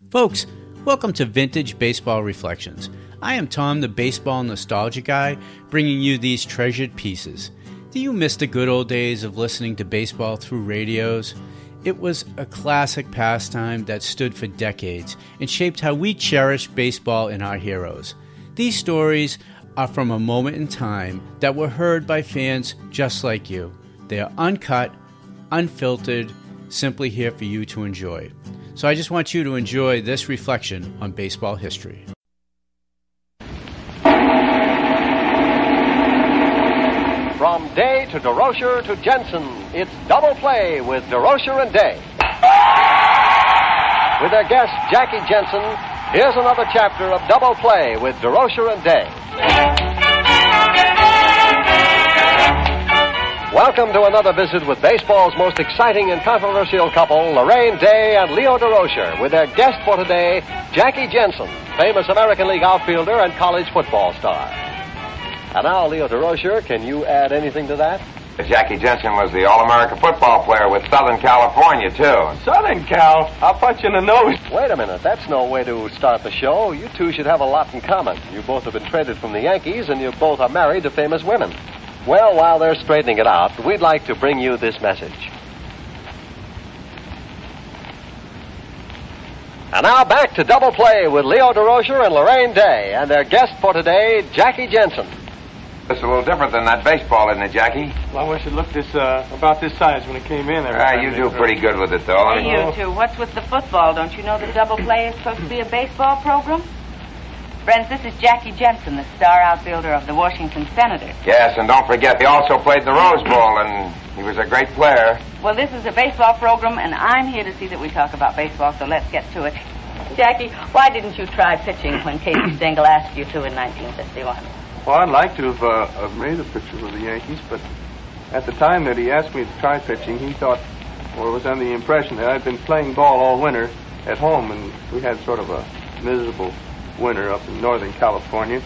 Folks, welcome to Vintage Baseball Reflections. I am Tom, the baseball nostalgia guy, bringing you these treasured pieces. Do you miss the good old days of listening to baseball through radios? It was a classic pastime that stood for decades and shaped how we cherish baseball and our heroes. These stories are from a moment in time that were heard by fans just like you. They are uncut, unfiltered, simply here for you to enjoy. So I just want you to enjoy this reflection on baseball history. From Day to Durocher to Jenson, it's Double Play with Durocher and Day. With their guest, Jackie Jenson, here's another chapter of Double Play with Durocher and Day. Welcome to another visit with baseball's most exciting and controversial couple, Laraine Day and Leo Durocher, with their guest for today, Jackie Jenson, famous American League outfielder and college football star. And now, Leo Durocher, can you add anything to that? Jackie Jenson was the All-America football player with Southern California, too. Southern Cal? I'll punch you in the nose. Wait a minute. That's no way to start the show. You two should have a lot in common. You both have been traded from the Yankees, and you both are married to famous women. Well, while they're straightening it out, we'd like to bring you this message. And now back to Double Play with Leo Durocher and Laraine Day, and their guest for today, Jackie Jenson. It's a little different than that baseball, isn't it, Jackie? Well, I wish it looked about this size when it came in. You do pretty good with it, though. Hey, you two, what's with the football? Don't you know the Double Play is supposed to be a baseball program? Friends, this is Jackie Jenson, the star outfielder of the Washington Senators. Yes, and don't forget, he also played the Rose Bowl, and he was a great player. Well, this is a baseball program, and I'm here to see that we talk about baseball, so let's get to it. Jackie, why didn't you try pitching when Casey Stengel asked you to in 1951? Well, I'd like to have made a picture with the Yankees, but at the time that he asked me to try pitching, he thought, or was under the impression that I'd been playing ball all winter at home, and we had sort of a miserable winter up in Northern California,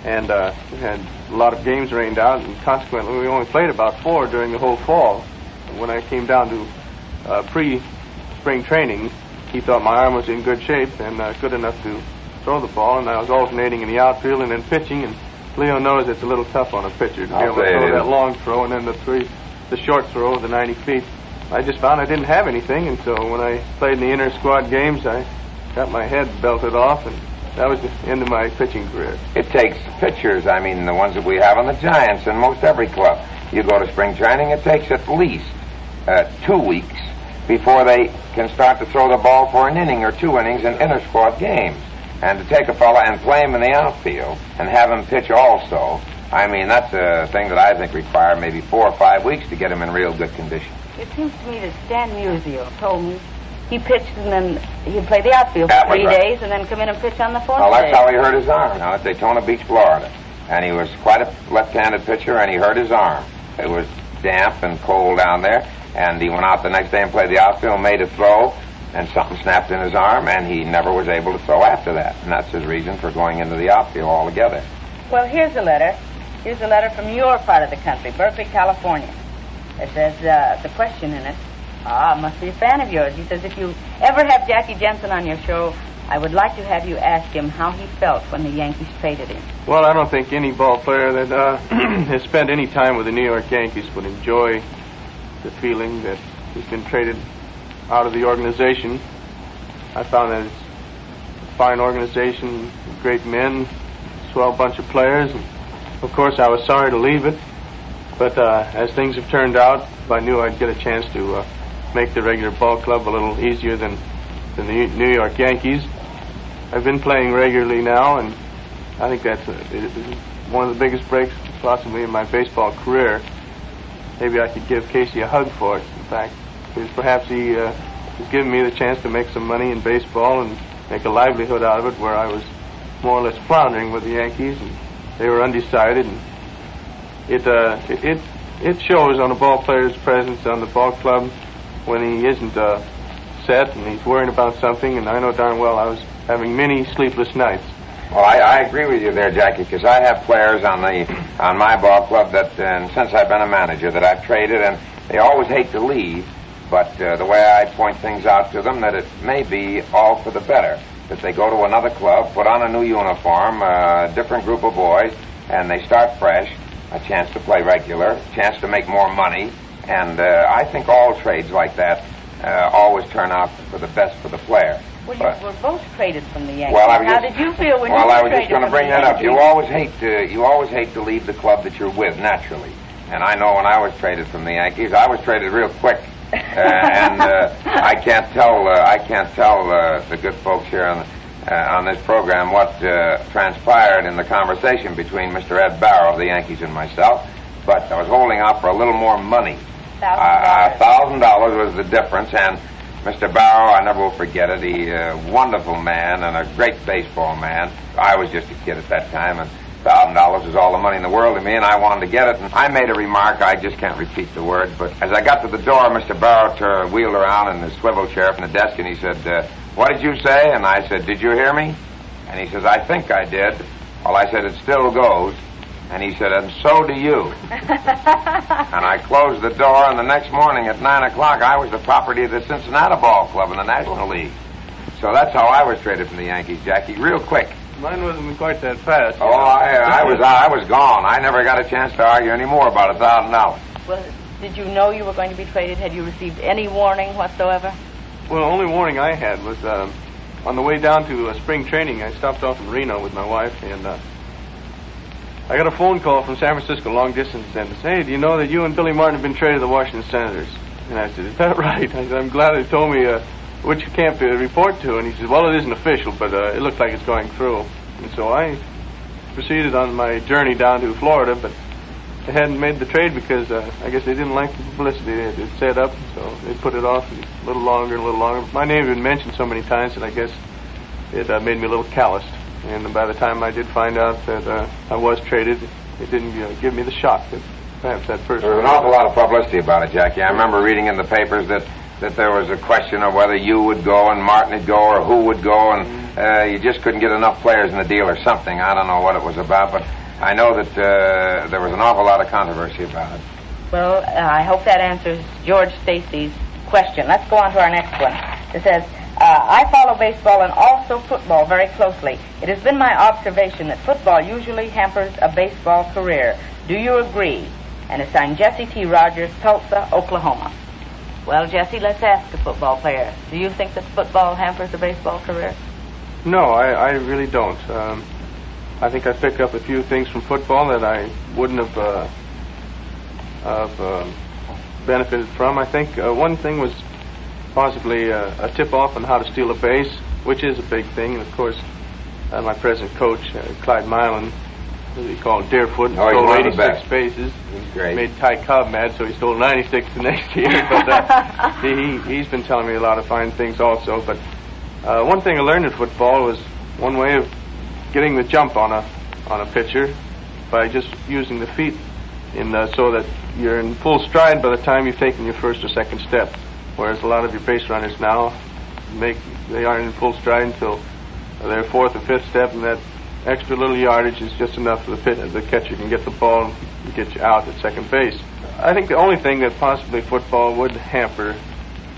and we had a lot of games rained out, and consequently we only played about 4 during the whole fall. And when I came down to pre-spring training, he thought my arm was in good shape and good enough to throw the ball, and I was alternating in the outfield and then pitching, and Leo knows it's a little tough on a pitcher to be able to throw that long throw and then the short throw of the 90 feet. I just found I didn't have anything, and so when I played in the inter-squad games, I got my head belted off, and that was the end of my pitching career. It takes pitchers, I mean, the ones that we have on the Giants in most every club. You go to spring training, it takes at least 2 weeks before they can start to throw the ball for an inning or 2 innings in inter-squad games. And to take a fella and play him in the outfield and have him pitch also, I mean, that's a thing that I think required maybe 4 or 5 weeks to get him in real good condition. It seems to me that Stan Musial told me he pitched and then he'd play the outfield for 3 days and then come in and pitch on the 4th day. Well, that's how he hurt his arm, now at Daytona Beach, Florida. And he was quite a left-handed pitcher, and he hurt his arm. It was damp and cold down there, and he went out the next day and played the outfield, made a throw, and something snapped in his arm, and he never was able to throw after that. And that's his reason for going into the outfield altogether. Well, here's a letter. Here's a letter from your part of the country, Berkeley, California. It says, the question in it, must be a fan of yours. He says, if you ever have Jackie Jenson on your show, I would like to have you ask him how he felt when the Yankees traded him. Well, I don't think any ball player that has spent any time with the New York Yankees would enjoy the feeling that he's been traded out of the organization. I found that it's a fine organization, great men, swell bunch of players, and of course I was sorry to leave it, but as things have turned out, I knew I'd get a chance to make the regular ball club a little easier than the New York Yankees. I've been playing regularly now, and I think that's one of the biggest breaks possibly in my baseball career. Maybe I could give Casey a hug for it, in fact, because perhaps he has given me the chance to make some money in baseball and make a livelihood out of it, where I was more or less floundering with the Yankees, and they were undecided. And it shows on a ball player's presence on the ball club when he isn't set and he's worrying about something, and I know darn well I was having many sleepless nights. Well, I agree with you there, Jackie, because I have players on my ball club that, since I've been a manager, that I've traded, and they always hate to leave, But the way I point things out to them, that it may be all for the better, that they go to another club, put on a new uniform, a different group of boys, and they start fresh, a chance to play regular, a chance to make more money, and I think all trades like that always turn out for the best for the player. Well, you were both traded from the Yankees. Well, How did you feel when you were traded? Well, I was just going to bring that up. Yankees? You always hate to leave the club that you're with, naturally. And I know when I was traded from the Yankees, I was traded real quick. And I can't tell the good folks here on this program what transpired in the conversation between Mr. Ed Barrow of the Yankees and myself. But I was holding out for a little more money. $1,000 was the difference, and Mr. Barrow, I never will forget it. He's a wonderful man and a great baseball man. I was just a kid at that time, and $1,000 was all the money in the world to me, and I wanted to get it. And I made a remark. I just can't repeat the word, but as I got to the door, Mr. Barrow wheeled around in his swivel chair from the desk, and he said, "What did you say?" And I said, "Did you hear me?" And he says, "I think I did." Well, I said, "It still goes." And he said, "And so do you." And I closed the door, and the next morning at 9 o'clock, I was the property of the Cincinnati Ball Club in the National League. So that's how I was traded from the Yankees, Jackie, real quick. Mine wasn't quite that fast. Oh, I was gone. I never got a chance to argue any more about $1,000. Well, did you know you were going to be traded? Had you received any warning whatsoever? Well, the only warning I had was on the way down to spring training. I stopped off in Reno with my wife, and I got a phone call from San Francisco, long distance, and said, "Hey, do you know that you and Billy Martin have been traded to the Washington Senators?" And I said, "Is that right?" I said, "I'm glad they told me which camp to report to." And he said, "Well, it isn't official, but it looks like it's going through." And so I proceeded on my journey down to Florida, but they hadn't made the trade because I guess they didn't like the publicity it had set up, so they put it off a little longer and a little longer. My name had been mentioned so many times that I guess it made me a little calloused. And by the time I did find out that I was traded, it didn't give me the shock that perhaps that first... There was an awful lot of publicity about it, Jackie. I remember reading in the papers that there was a question of whether you would go and Martin would go or who would go, and you just couldn't get enough players in the deal or something. I don't know what it was about, but I know that there was an awful lot of controversy about it. Well, I hope that answers George Stacy's question. Let's go on to our next one. It says, I follow baseball and also football very closely. It has been my observation that football usually hampers a baseball career. Do you agree? And it's signed Jesse T. Rogers, Tulsa, Oklahoma. Well, Jesse, let's ask a football player. Do you think that football hampers a baseball career? No, I really don't. I think I picked up a few things from football that I wouldn't have benefited from. I think one thing was possibly a tip-off on how to steal a base, which is a big thing. And, of course, my present coach, Clyde Milan, he called Deerfoot, and stole 86 bases. He's great. Made Ty Cobb mad, so he stole 96 the next year. But he's been telling me a lot of fine things also. But one thing I learned in football was one way of getting the jump on a pitcher by just using the feet so that you're in full stride by the time you've taken your first or second step. Whereas a lot of your base runners now they aren't in full stride until their fourth or fifth step, and that extra little yardage is just enough for the catcher can get the ball and get you out at second base. I think the only thing that possibly football would hamper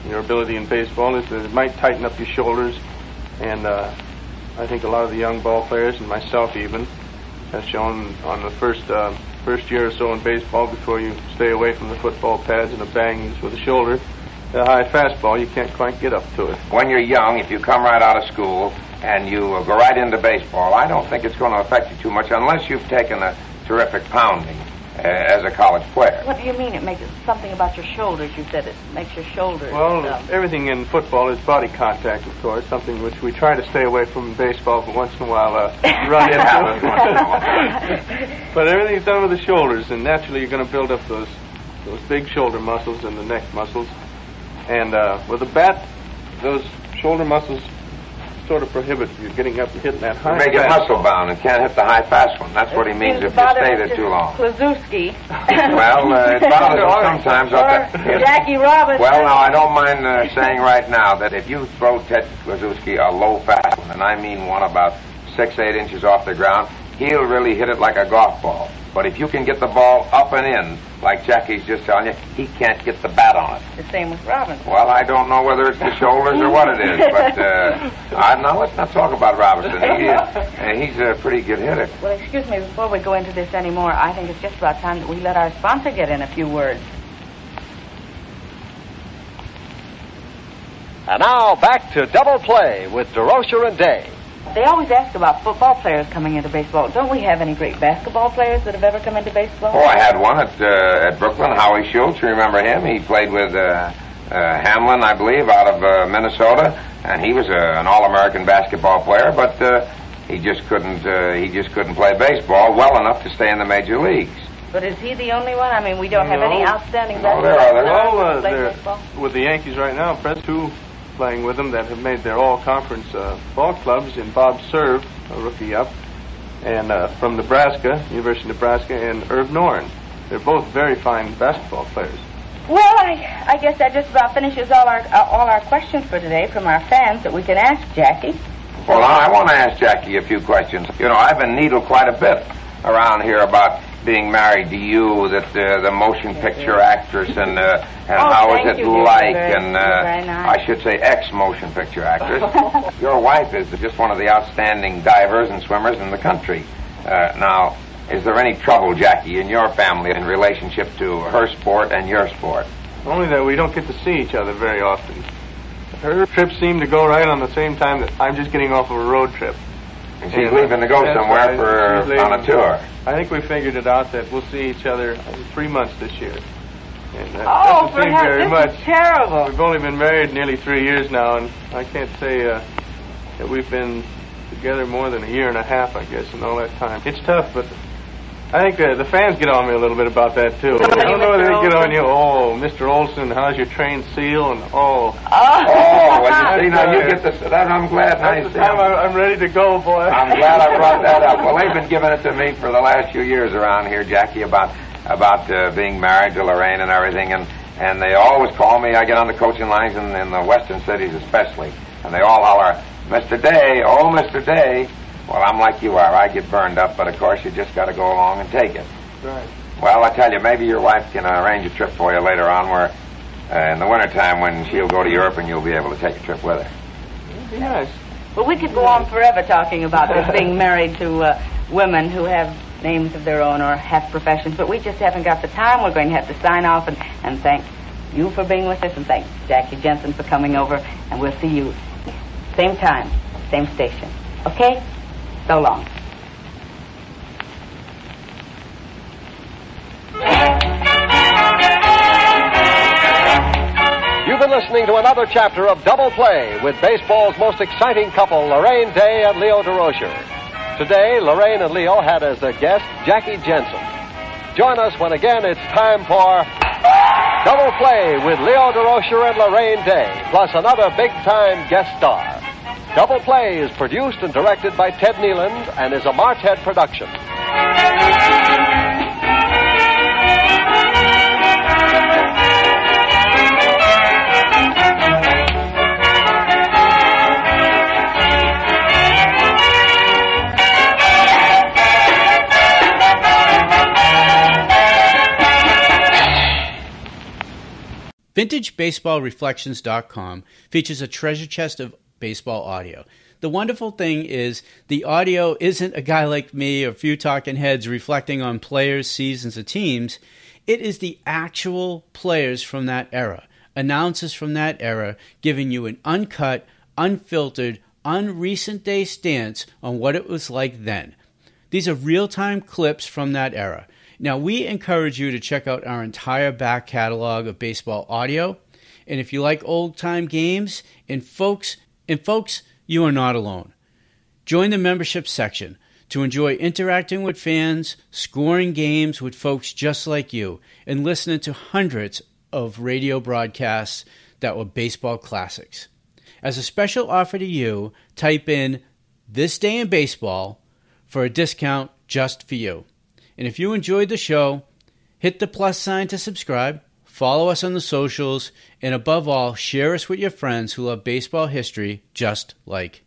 your ability in baseball is that it might tighten up your shoulders, and I think a lot of the young ball players, and myself even, have shown on the first year or so in baseball, before you stay away from the football pads and the bangings with the shoulder, the high fastball, you can't quite get up to it. When you're young, if you come right out of school and you go right into baseball, I don't think it's going to affect you too much unless you've taken a terrific pounding as a college player. What do you mean it makes something about your shoulders? You said it makes your shoulders... Well, everything in football is body contact, of course, something which we try to stay away from in baseball, but once in a while run into it. But everything's done with the shoulders, and naturally you're going to build up those big shoulder muscles and the neck muscles. And with a bat, those shoulder muscles sort of prohibit you getting up and hitting that high. You make it muscle bound and can't hit the high fast one. That's what he means if you stay there too long. Klazewski. Well, it bothers him sometimes. Jackie Robinson. Well, now, I don't mind saying right now that if you throw Ted Klazewski a low fast one, and I mean one about 6-8 inches off the ground, he'll really hit it like a golf ball. But if you can get the ball up and in, like Jackie's just telling you, he can't get the bat on it. The same with Robinson. Well, I don't know whether it's the shoulders or what it is, but no, let's not talk about Robinson. He's a pretty good hitter. Well, excuse me, before we go into this anymore, I think it's just about time that we let our sponsor get in a few words. And now back to Double Play with Durocher and Day. They always ask about football players coming into baseball. Don't we have any great basketball players that have ever come into baseball? Oh, I had one at Brooklyn, Howie Schultz. Remember him? He played with Hamlin, I believe, out of Minnesota, and he was an All-American basketball player. But he just couldn't play baseball well enough to stay in the major leagues. But is he the only one? I mean, we don't have any outstanding No, there are others. basketball players that play baseball? With the Yankees right now, two playing with them that have made their all-conference ball clubs, in Bob Serve, a rookie up, and from Nebraska, University of Nebraska, and Irv Noren. They're both very fine basketball players. Well, I guess that just about finishes all our questions for today from our fans that we can ask Jackie. Well, I want to ask Jackie a few questions. You know, I've been needled quite a bit around here about being married to you, that the motion picture actress, and how is it like, and nice. I should say ex-motion picture actress. Your wife is just one of the outstanding divers and swimmers in the country. Now, is there any trouble, Jackie, in your family in relationship to her sport and your sport? Only that we don't get to see each other very often. Her trips seem to go right on the same time that I'm just getting off of a road trip. And she's leaving to go somewhere on a tour. I think we figured it out that we'll see each other in 3 months this year. And Oh, doesn't seem very much. This is terrible. We've only been married nearly 3 years now, and I can't say that we've been together more than a year and a half, I guess, in all that time. It's tough, but I think the fans get on me a little bit about that, too. I don't know whether they get on you, Mr. Olson, how's your train seal, and well, you see, now you get that. I'm glad. That's the time I'm ready to go, boy. I'm glad I brought that up. Well, they've been giving it to me for the last few years around here, Jackie, about being married to Laraine and everything, and they always call me. I get on the coaching lines in the western cities especially, and they all holler, Mr. Day, oh, Mr. Day. Well, I'm like you are. I get burned up, but of course you just got to go along and take it. Right. Well, I tell you, maybe your wife can arrange a trip for you later on where in the wintertime when she'll go to Europe and you'll be able to take a trip with her. That'd be nice. Well, we could go on forever talking about this being married to women who have names of their own or have professions, but we just haven't got the time. We're going to have to sign off and thank you for being with us and thank Jackie Jenson for coming over, and we'll see you same time, same station. Okay? So long. You've been listening to another chapter of Double Play with baseball's most exciting couple, Laraine Day and Leo Durocher. Today, Laraine and Leo had as their guest Jackie Jenson. Join us when again it's time for Double Play with Leo Durocher and Laraine Day, plus another big-time guest star. Double Play is produced and directed by Ted Neeland and is a Marchehead production. VintageBaseballReflections.com features a treasure chest of baseball audio. The wonderful thing is the audio isn't a guy like me or a few talking heads reflecting on players, seasons, or teams. It is the actual players from that era, announcers from that era, giving you an uncut, unfiltered, unrecent day stance on what it was like then. These are real-time clips from that era. Now, we encourage you to check out our entire back catalog of baseball audio. And if you like old-time games, and folks, you are not alone. Join the membership section to enjoy interacting with fans, scoring games with folks just like you, and listening to hundreds of radio broadcasts that were baseball classics. As a special offer to you, type in "This Day in Baseball" for a discount just for you. And if you enjoyed the show, hit the plus sign to subscribe, follow us on the socials, and above all, share us with your friends who love baseball history just like